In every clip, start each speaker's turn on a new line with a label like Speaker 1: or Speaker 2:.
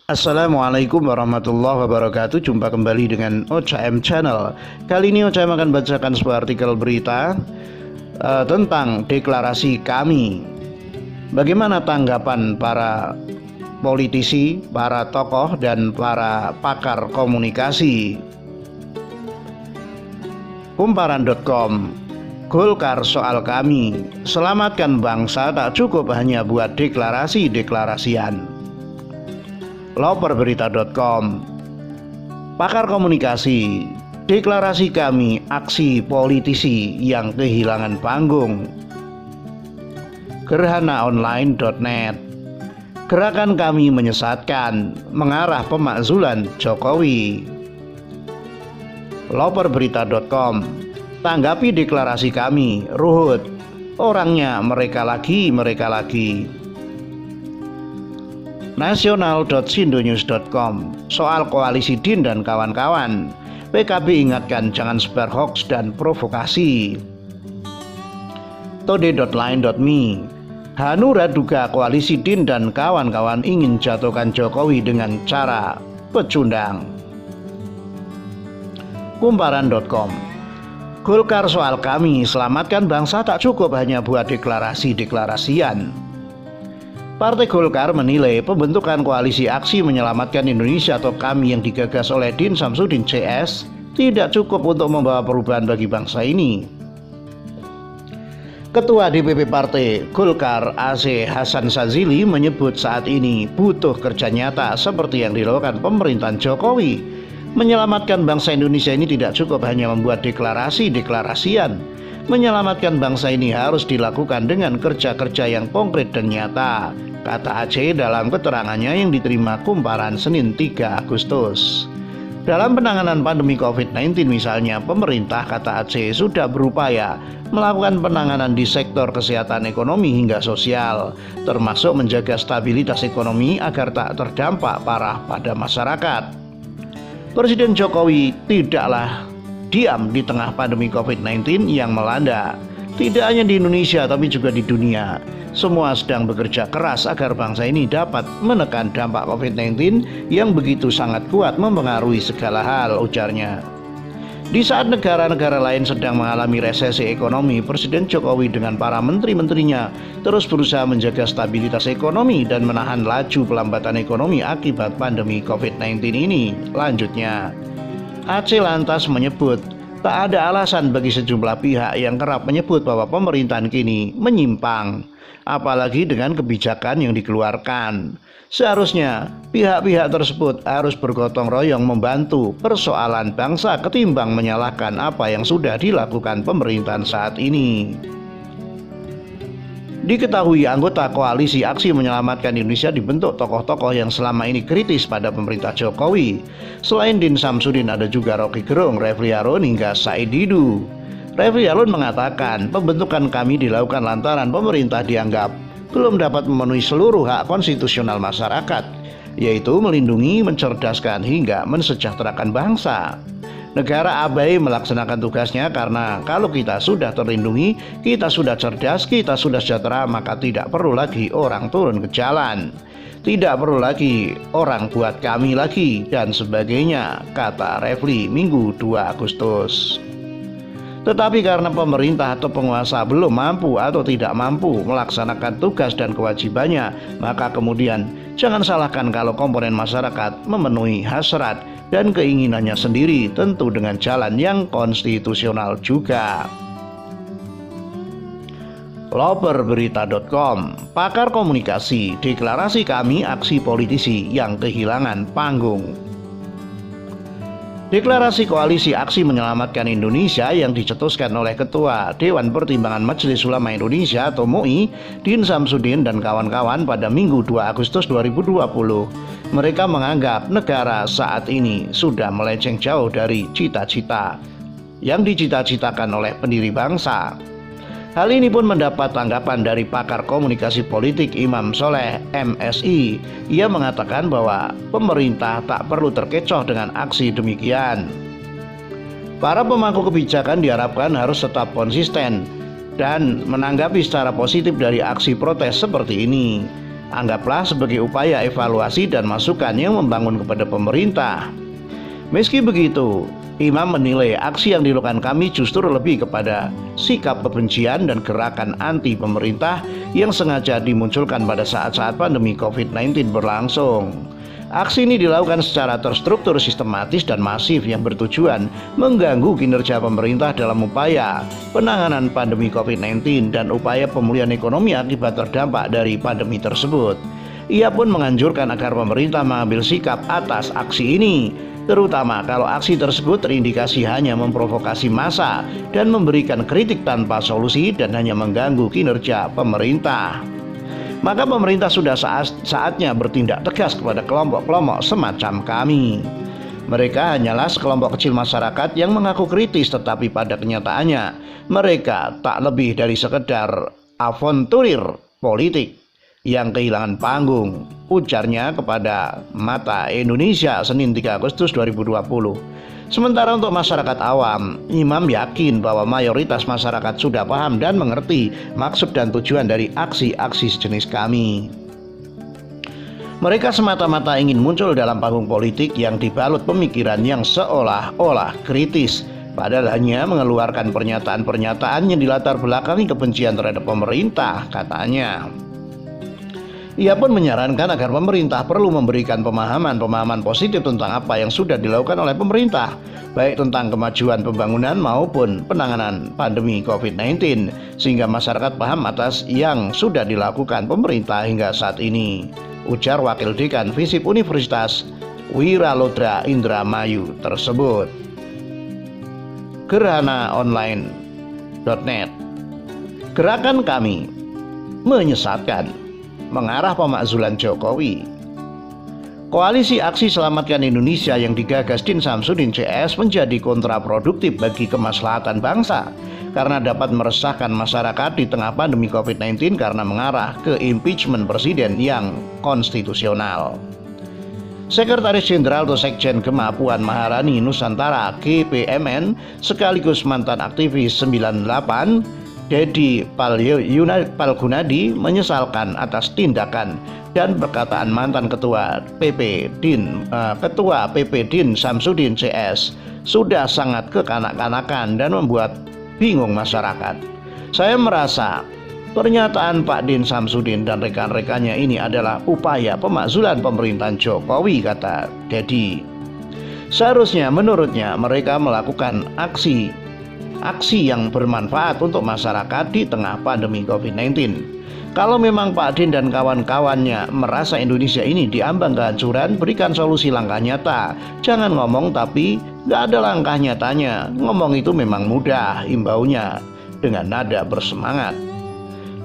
Speaker 1: Assalamualaikum warahmatullahi wabarakatuh. Jumpa kembali dengan OCM Channel. Kali ini OCM akan bacakan sebuah artikel berita tentang deklarasi kami. Bagaimana tanggapan para politisi, para tokoh, dan para pakar komunikasi? Kumparan.com. Golkar soal kami, selamatkan bangsa tak cukup hanya buat deklarasi-deklarasian. Loperberita.com. Pakar komunikasi, deklarasi kami aksi politisi yang kehilangan panggung. Gerhanaonline.net. Gerakan kami menyesatkan, mengarah pemakzulan Jokowi. Loperberita.com. Tanggapi deklarasi kami, Ruhut, orangnya mereka lagi. Nasional.sindonews.com. Soal koalisi DIN dan kawan-kawan, PKB ingatkan jangan sebar hoax dan provokasi. Today.line.me. Hanura duga koalisi DIN dan kawan-kawan ingin jatuhkan Jokowi dengan cara pecundang. Kumparan.com. Golkar soal kami, selamatkan bangsa tak cukup hanya buat deklarasi-deklarasian. Partai Golkar menilai pembentukan koalisi aksi menyelamatkan Indonesia atau kami yang digagas oleh Din Samsudin CS tidak cukup untuk membawa perubahan bagi bangsa ini. Ketua DPP Partai Golkar AC Hasan Sazili menyebut saat ini butuh kerja nyata seperti yang dilakukan pemerintahan Jokowi. Menyelamatkan bangsa Indonesia ini tidak cukup hanya membuat deklarasi-deklarasian. Menyelamatkan bangsa ini harus dilakukan dengan kerja-kerja yang konkret dan nyata, kata Aceh dalam keterangannya yang diterima Kumparan Senin 3 Agustus. Dalam penanganan pandemi COVID-19 misalnya, pemerintah, kata Aceh, sudah berupaya melakukan penanganan di sektor kesehatan, ekonomi hingga sosial, termasuk menjaga stabilitas ekonomi agar tak terdampak parah pada masyarakat. Presiden Jokowi tidaklah diam di tengah pandemi COVID-19 yang melanda. Tidak hanya di Indonesia tapi juga di dunia. Semua sedang bekerja keras agar bangsa ini dapat menekan dampak COVID-19 yang begitu sangat kuat mempengaruhi segala hal, ujarnya. Di saat negara-negara lain sedang mengalami resesi ekonomi, Presiden Jokowi dengan para menteri-menterinya terus berusaha menjaga stabilitas ekonomi dan menahan laju pelambatan ekonomi akibat pandemi COVID-19 ini. Lanjutnya, Aceh lantas menyebut tak ada alasan bagi sejumlah pihak yang kerap menyebut bahwa pemerintahan kini menyimpang, apalagi dengan kebijakan yang dikeluarkan. Seharusnya pihak-pihak tersebut harus bergotong royong membantu persoalan bangsa ketimbang menyalahkan apa yang sudah dilakukan pemerintahan saat ini. Diketahui anggota koalisi aksi menyelamatkan Indonesia dibentuk tokoh-tokoh yang selama ini kritis pada pemerintah Jokowi. Selain Din Samsudin ada juga Rocky Gerung, Refli Harun hingga Said Didu. Refli Harun mengatakan pembentukan kami dilakukan lantaran pemerintah dianggap belum dapat memenuhi seluruh hak konstitusional masyarakat, yaitu melindungi, mencerdaskan hingga mensejahterakan bangsa. Negara abai melaksanakan tugasnya karena kalau kita sudah terlindungi, kita sudah cerdas, kita sudah sejahtera, maka tidak perlu lagi orang turun ke jalan. Tidak perlu lagi orang buat kami lagi dan sebagainya, kata Refli Minggu 2 Agustus. Tetapi karena pemerintah atau penguasa belum mampu atau tidak mampu melaksanakan tugas dan kewajibannya, maka kemudian jangan salahkan kalau komponen masyarakat memenuhi hasrat dan keinginannya sendiri, tentu dengan jalan yang konstitusional juga. Loperberita.com. Pakar komunikasi, deklarasi kami aksi politisi yang kehilangan panggung. Deklarasi koalisi aksi menyelamatkan Indonesia yang dicetuskan oleh Ketua Dewan Pertimbangan Majelis Ulama Indonesia atau MUI, Din Samsudin dan kawan-kawan pada Minggu 2 Agustus 2020. Mereka menganggap negara saat ini sudah melenceng jauh dari cita-cita yang dicita-citakan oleh pendiri bangsa. Hal ini pun mendapat tanggapan dari pakar komunikasi politik Imam Soleh MSI. Ia mengatakan bahwa pemerintah tak perlu terkecoh dengan aksi demikian. Para pemangku kebijakan diharapkan harus tetap konsisten dan menanggapi secara positif dari aksi protes seperti ini. Anggaplah sebagai upaya evaluasi dan masukan yang membangun kepada pemerintah. Meski begitu, Imam menilai aksi yang dilakukan kami justru lebih kepada sikap kebencian dan gerakan anti pemerintah yang sengaja dimunculkan pada saat-saat pandemi COVID-19 berlangsung. Aksi ini dilakukan secara terstruktur, sistematis, dan masif yang bertujuan mengganggu kinerja pemerintah dalam upaya penanganan pandemi COVID-19 dan upaya pemulihan ekonomi akibat terdampak dari pandemi tersebut. Ia pun menganjurkan agar pemerintah mengambil sikap atas aksi ini, terutama kalau aksi tersebut terindikasi hanya memprovokasi massa dan memberikan kritik tanpa solusi dan hanya mengganggu kinerja pemerintah. Maka pemerintah sudah saatnya bertindak tegas kepada kelompok-kelompok semacam kami. Mereka hanyalah sekelompok kecil masyarakat yang mengaku kritis, tetapi pada kenyataannya mereka tak lebih dari sekedar aventurir politik yang kehilangan panggung, ujarnya kepada Mata Indonesia Senin 3 Agustus 2020. Sementara untuk masyarakat awam, Imam yakin bahwa mayoritas masyarakat sudah paham dan mengerti maksud dan tujuan dari aksi-aksi sejenis kami. Mereka semata-mata ingin muncul dalam panggung politik yang dibalut pemikiran yang seolah-olah kritis, padahal hanya mengeluarkan pernyataan-pernyataan yang dilatar belakangi kebencian terhadap pemerintah, katanya. Ia pun menyarankan agar pemerintah perlu memberikan pemahaman positif tentang apa yang sudah dilakukan oleh pemerintah, baik tentang kemajuan pembangunan maupun penanganan pandemi COVID-19, sehingga masyarakat paham atas yang sudah dilakukan pemerintah hingga saat ini, ujar Wakil Dekan FISIP Universitas Wiralodra Indramayu tersebut. Gerhanaonline.net. Gerakan kami menyesatkan, mengarah pemakzulan Jokowi. Koalisi Aksi Selamatkan Indonesia yang digagas Din Samsudin CS menjadi kontraproduktif bagi kemaslahatan bangsa karena dapat meresahkan masyarakat di tengah pandemi COVID-19 karena mengarah ke impeachment presiden yang konstitusional. Sekretaris Jenderal atau Sekjen Gema Puan Maharani Nusantara GPMN sekaligus mantan aktivis 98 Dedi Palgunadi menyesalkan atas tindakan dan perkataan mantan Ketua PP Din Samsudin CS sudah sangat kekanak-kanakan dan membuat bingung masyarakat. Saya merasa pernyataan Pak Din Samsudin dan rekan-rekannya ini adalah upaya pemakzulan pemerintahan Jokowi, kata Dedi. Seharusnya menurutnya mereka melakukan aksi yang bermanfaat untuk masyarakat di tengah pandemi COVID-19. Kalau memang Pak Din dan kawan-kawannya merasa Indonesia ini diambang kehancuran, berikan solusi langkah nyata. Jangan ngomong tapi gak ada langkah nyatanya. Ngomong itu memang mudah, imbaunya dengan nada bersemangat.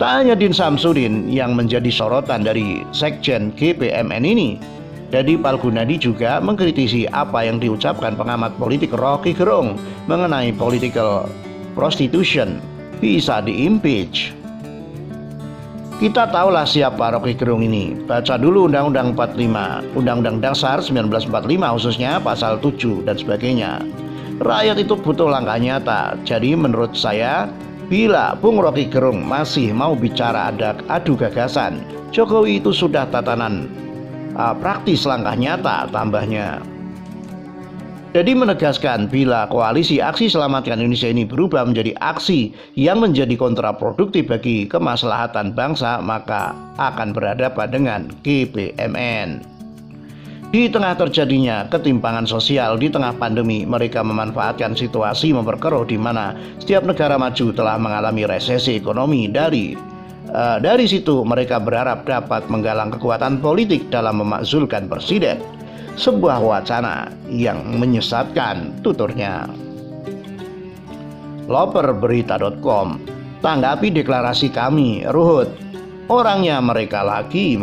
Speaker 1: Tak hanya Din Samsudin yang menjadi sorotan dari Sekjen GPMN ini, Dedi Palgunadi juga mengkritisi apa yang diucapkan pengamat politik Rocky Gerung mengenai political prostitution bisa diimpeach. Kita tahulah siapa Rocky Gerung ini. Baca dulu Undang-Undang 45, Undang-Undang Dasar 1945 khususnya pasal 7 dan sebagainya. Rakyat itu butuh langkah nyata. Jadi menurut saya, bila Bung Rocky Gerung masih mau bicara adu gagasan, Jokowi itu sudah tatanan praktis langkah nyata, tambahnya. Jadi menegaskan bila koalisi Aksi Selamatkan Indonesia ini berubah menjadi aksi yang menjadi kontraproduktif bagi kemaslahatan bangsa, maka akan berhadapan dengan GPMN. Di tengah terjadinya ketimpangan sosial di tengah pandemi, mereka memanfaatkan situasi memperkeruh di mana setiap negara maju telah mengalami resesi ekonomi. Dari situ mereka berharap dapat menggalang kekuatan politik dalam memakzulkan presiden. Sebuah wacana yang menyesatkan, tuturnya. Loperberita.com. Tanggapi deklarasi kami, Ruhut. Orangnya mereka lagi.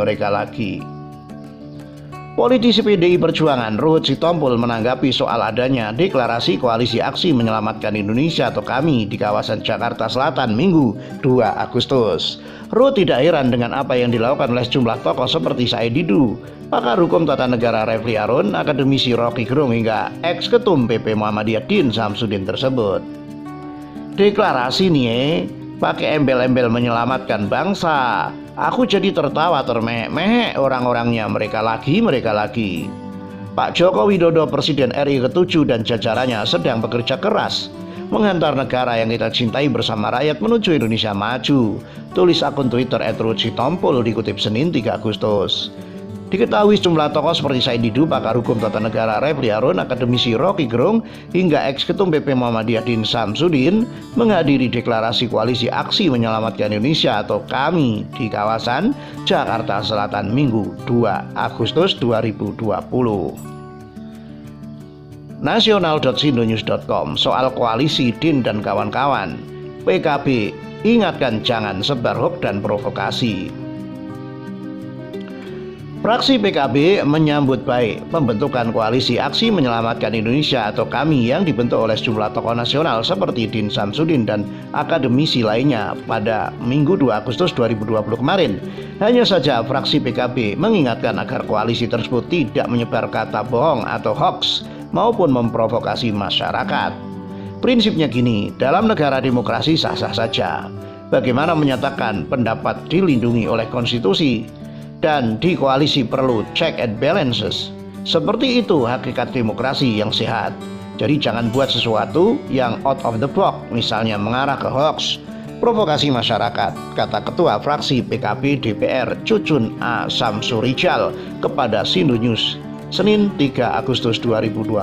Speaker 1: Politisi PDI Perjuangan Ruhut Sitompul menanggapi soal adanya deklarasi Koalisi Aksi Menyelamatkan Indonesia atau KAMI di kawasan Jakarta Selatan Minggu 2 Agustus. Ruhut tidak heran dengan apa yang dilakukan oleh sejumlah tokoh seperti Said Didu, pakar hukum tata negara Refli Harun, akademisi Rocky Gerung hingga ex-ketum PP Muhammadiyah Din Samsudin tersebut. Deklarasi nih pakai embel-embel menyelamatkan bangsa. Aku jadi tertawa termehek-mehek orang-orangnya, mereka lagi. Pak Joko Widodo Presiden RI ke-7 dan jajarannya sedang bekerja keras menghantar negara yang kita cintai bersama rakyat menuju Indonesia maju. Tulis akun Twitter @rudsitompul dikutip Senin 3 Agustus. Diketahui sejumlah tokoh seperti Said Didu, pakar hukum tata negara Refli Harun, akademisi Rocky Gerung, hingga ex-ketum PP Muhammadiyah Din Samsudin menghadiri deklarasi koalisi aksi menyelamatkan Indonesia atau KAMI di kawasan Jakarta Selatan Minggu 2 Agustus 2020. Nasional.sindonews.com soal koalisi Din dan kawan-kawan. PKB ingatkan jangan sebar hoax dan provokasi. Fraksi PKB menyambut baik pembentukan koalisi aksi menyelamatkan Indonesia atau KAMI yang dibentuk oleh sejumlah tokoh nasional seperti Din Samsudin dan akademisi lainnya pada Minggu 2 Agustus 2020 kemarin. Hanya saja fraksi PKB mengingatkan agar koalisi tersebut tidak menyebar kata bohong atau hoax maupun memprovokasi masyarakat. Prinsipnya gini, dalam negara demokrasi sah-sah saja. Bagaimana menyatakan pendapat dilindungi oleh konstitusi? Dan di koalisi perlu check and balances. Seperti itu hakikat demokrasi yang sehat. Jadi jangan buat sesuatu yang out of the box, misalnya mengarah ke hoax, provokasi masyarakat, kata Ketua Fraksi PKB DPR Cucun A. Samsurijal kepada Sindonews Senin 3 Agustus 2020.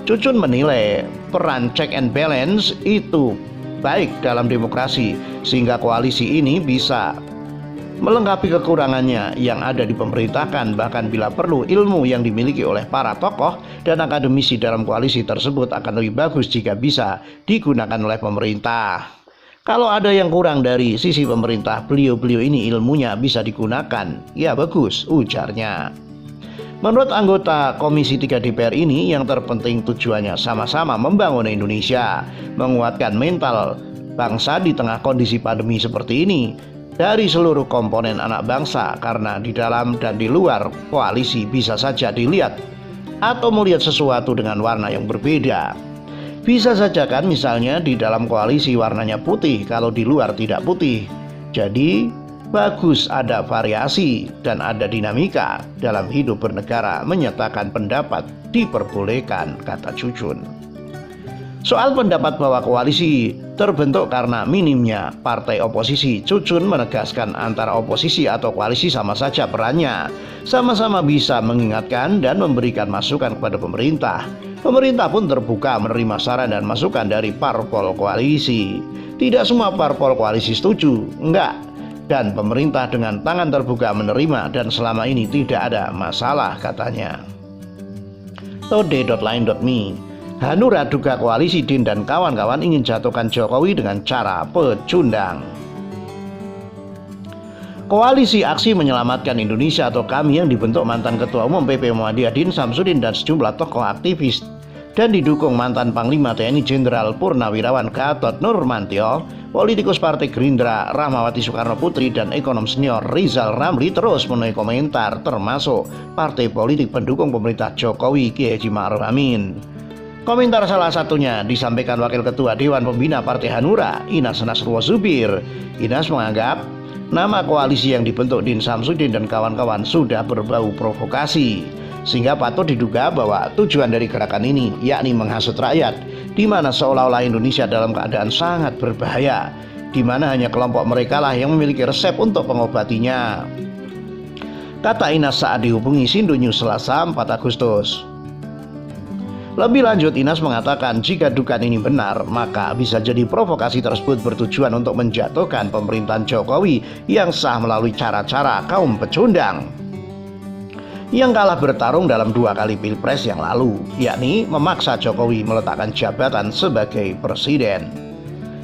Speaker 1: Cucun menilai peran check and balance itu baik dalam demokrasi sehingga koalisi ini bisa melengkapi kekurangannya yang ada di pemerintahan. Bahkan bila perlu, ilmu yang dimiliki oleh para tokoh dan akademisi dalam koalisi tersebut akan lebih bagus jika bisa digunakan oleh pemerintah. Kalau ada yang kurang dari sisi pemerintah, beliau-beliau ini ilmunya bisa digunakan, ya bagus, ujarnya. Menurut anggota Komisi 3 DPR ini, yang terpenting tujuannya sama-sama membangun Indonesia, menguatkan mental bangsa di tengah kondisi pandemi seperti ini dari seluruh komponen anak bangsa, karena di dalam dan di luar koalisi bisa saja dilihat atau melihat sesuatu dengan warna yang berbeda. Bisa saja kan misalnya di dalam koalisi warnanya putih, kalau di luar tidak putih. Jadi bagus ada variasi dan ada dinamika dalam hidup bernegara, menyatakan pendapat diperbolehkan, kata Cucun. Soal pendapat bahwa koalisi terbentuk karena minimnya partai oposisi, Cucun menegaskan antara oposisi atau koalisi sama saja perannya. Sama-sama bisa mengingatkan dan memberikan masukan kepada pemerintah. Pemerintah pun terbuka menerima saran dan masukan dari parpol koalisi. Tidak semua parpol koalisi setuju, enggak. Dan pemerintah dengan tangan terbuka menerima dan selama ini tidak ada masalah, katanya. Tode.line.me Hanura duga koalisi Din dan kawan-kawan ingin jatuhkan Jokowi dengan cara pecundang. Koalisi Aksi Menyelamatkan Indonesia atau KAMI yang dibentuk mantan Ketua Umum PP Muhammadiyah Din Samsudin dan sejumlah tokoh aktivis dan didukung mantan Panglima TNI Jenderal Purnawirawan Gatot Nurmantio, politikus Partai Gerindra Rahmawati Soekarno Putri, dan ekonom senior Rizal Ramli terus menuai komentar, termasuk partai politik pendukung pemerintah Jokowi Kiai Haji Ma'ruf Amin. Komentar salah satunya disampaikan Wakil Ketua Dewan Pembina Partai Hanura, Inas Nasrullah Zubir. Inas menganggap nama koalisi yang dibentuk Din Samsudin dan kawan-kawan sudah berbau provokasi, sehingga patut diduga bahwa tujuan dari gerakan ini yakni menghasut rakyat, di mana seolah-olah Indonesia dalam keadaan sangat berbahaya, di mana hanya kelompok mereka lah yang memiliki resep untuk pengobatinya, kata Inas saat dihubungi Sindonews Selasa 4 Agustus. Lebih lanjut, Inas mengatakan jika dugaan ini benar, maka bisa jadi provokasi tersebut bertujuan untuk menjatuhkan pemerintahan Jokowi yang sah melalui cara-cara kaum pecundang yang kalah bertarung dalam 2 kali pilpres yang lalu, yakni memaksa Jokowi meletakkan jabatan sebagai presiden.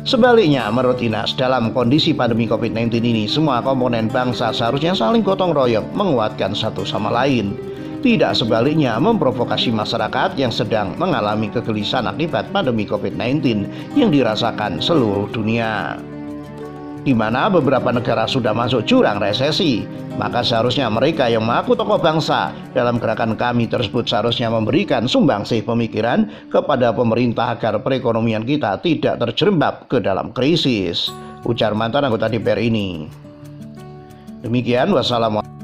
Speaker 1: Sebaliknya, menurut Inas, dalam kondisi pandemi COVID-19 ini, semua komponen bangsa seharusnya saling gotong royong menguatkan satu sama lain. Tidak sebaliknya memprovokasi masyarakat yang sedang mengalami kegelisahan akibat pandemi COVID-19 yang dirasakan seluruh dunia. di mana beberapa negara sudah masuk jurang resesi. Maka seharusnya mereka yang mengaku tokoh bangsa dalam gerakan kami tersebut seharusnya memberikan sumbangsih pemikiran kepada pemerintah agar perekonomian kita tidak terjerembab ke dalam krisis, ujar mantan anggota DPR ini. Demikian, wassalamualaikum.